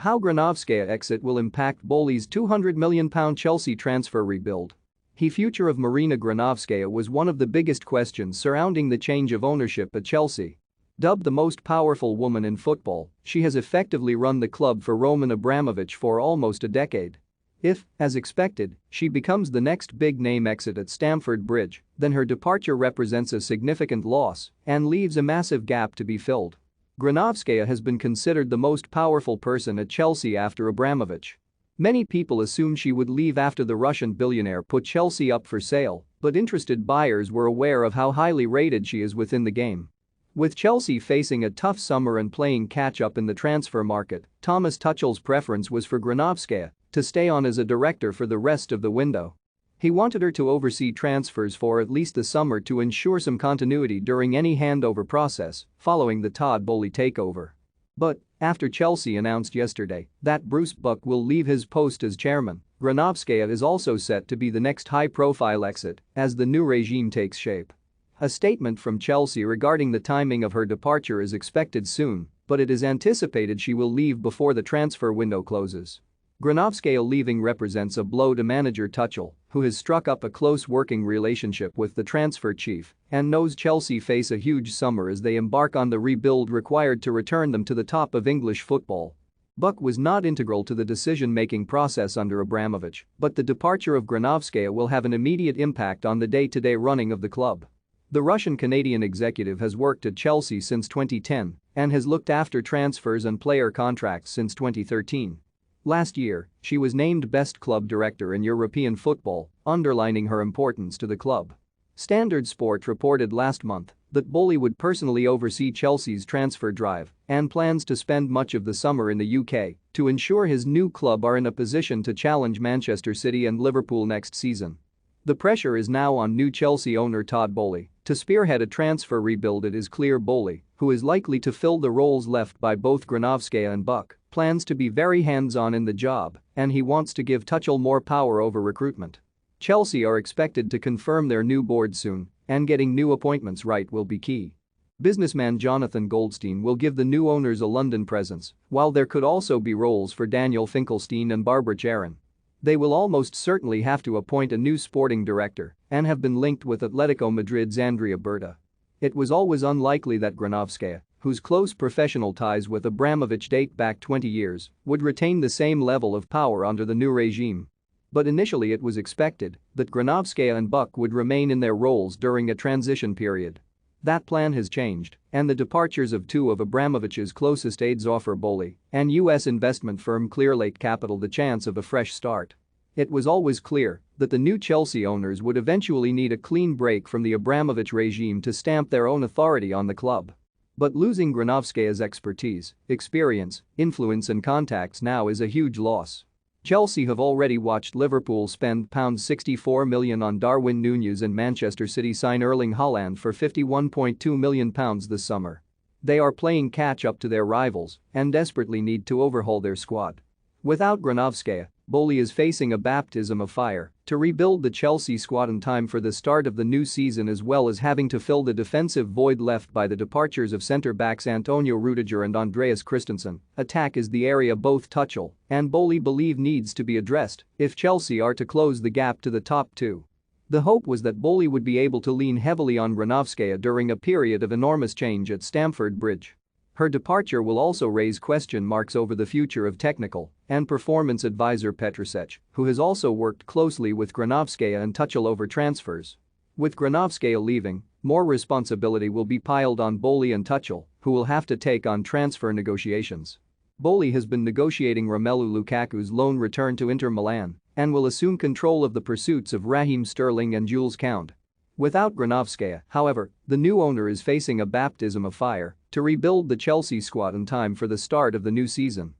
How Granovskaia exit will impact Boehly's £200 million Chelsea transfer rebuild. The future of Marina Granovskaia was one of the biggest questions surrounding the change of ownership at Chelsea. Dubbed the most powerful woman in football, she has effectively run the club for Roman Abramovich for almost a decade. If, as expected, she becomes the next big-name exit at Stamford Bridge, then her departure represents a significant loss and leaves a massive gap to be filled. Granovskaia has been considered the most powerful person at Chelsea after Abramovich. Many people assumed she would leave after the Russian billionaire put Chelsea up for sale, but interested buyers were aware of how highly rated she is within the game. With Chelsea facing a tough summer and playing catch-up in the transfer market, Thomas Tuchel's preference was for Granovskaia to stay on as a director for the rest of the window. He wanted her to oversee transfers for at least the summer to ensure some continuity during any handover process following the Todd Boehly takeover. But, after Chelsea announced yesterday that Bruce Buck will leave his post as chairman, Granovskaia is also set to be the next high-profile exit as the new regime takes shape. A statement from Chelsea regarding the timing of her departure is expected soon, but it is anticipated she will leave before the transfer window closes. Granovskaia leaving represents a blow to manager Tuchel, who has struck up a close working relationship with the transfer chief and knows Chelsea face a huge summer as they embark on the rebuild required to return them to the top of English football. Buck was not integral to the decision-making process under Abramovich, but the departure of Granovskaia will have an immediate impact on the day-to-day running of the club. The Russian-Canadian executive has worked at Chelsea since 2010 and has looked after transfers and player contracts since 2013. Last year, she was named Best Club Director in European football, underlining her importance to the club. Standard Sport reported last month that Boehly would personally oversee Chelsea's transfer drive and plans to spend much of the summer in the UK to ensure his new club are in a position to challenge Manchester City and Liverpool next season. The pressure is now on new Chelsea owner Todd Boehly to spearhead a transfer rebuild. It is clear Boehly, who is likely to fill the roles left by both Granovskaia and Buck, plans to be very hands-on in the job, and he wants to give Tuchel more power over recruitment. Chelsea are expected to confirm their new board soon, and getting new appointments right will be key. Businessman Jonathan Goldstein will give the new owners a London presence, while there could also be roles for Daniel Finkelstein and Barbara Charon. They will almost certainly have to appoint a new sporting director and have been linked with Atletico Madrid's Andrea Berta. It was always unlikely that Granovskaia, whose close professional ties with Abramovich date back 20 years, would retain the same level of power under the new regime. But initially it was expected that Granovskaia and Buck would remain in their roles during a transition period. That plan has changed, and the departures of two of Abramovich's closest aides offer Boehly and U.S. investment firm Clearlake Capital the chance of a fresh start. It was always clear that the new Chelsea owners would eventually need a clean break from the Abramovich regime to stamp their own authority on the club. But losing Granovskaia's expertise, experience, influence and contacts now is a huge loss. Chelsea have already watched Liverpool spend £64 million on Darwin Núñez and Manchester City sign Erling Haaland for £51.2 million this summer. They are playing catch-up to their rivals and desperately need to overhaul their squad. Without Granovskaia, Boehly is facing a baptism of fire to rebuild the Chelsea squad in time for the start of the new season, as well as having to fill the defensive void left by the departures of centre-backs Antonio Rudiger and Andreas Christensen. Attack is the area both Tuchel and Boehly believe needs to be addressed if Chelsea are to close the gap to the top two. The hope was that Boehly would be able to lean heavily on Granovskaia during a period of enormous change at Stamford Bridge. Her departure will also raise question marks over the future of technical and performance advisor Petrusech, who has also worked closely with Granovskaia and Tuchel over transfers. With Granovskaia leaving, more responsibility will be piled on Boehly and Tuchel, who will have to take on transfer negotiations. Boehly has been negotiating Romelu Lukaku's loan return to Inter Milan and will assume control of the pursuits of Raheem Sterling and Jules Kounde. Without Granovskaia, however, the new owner is facing a baptism of fire to rebuild the Chelsea squad in time for the start of the new season.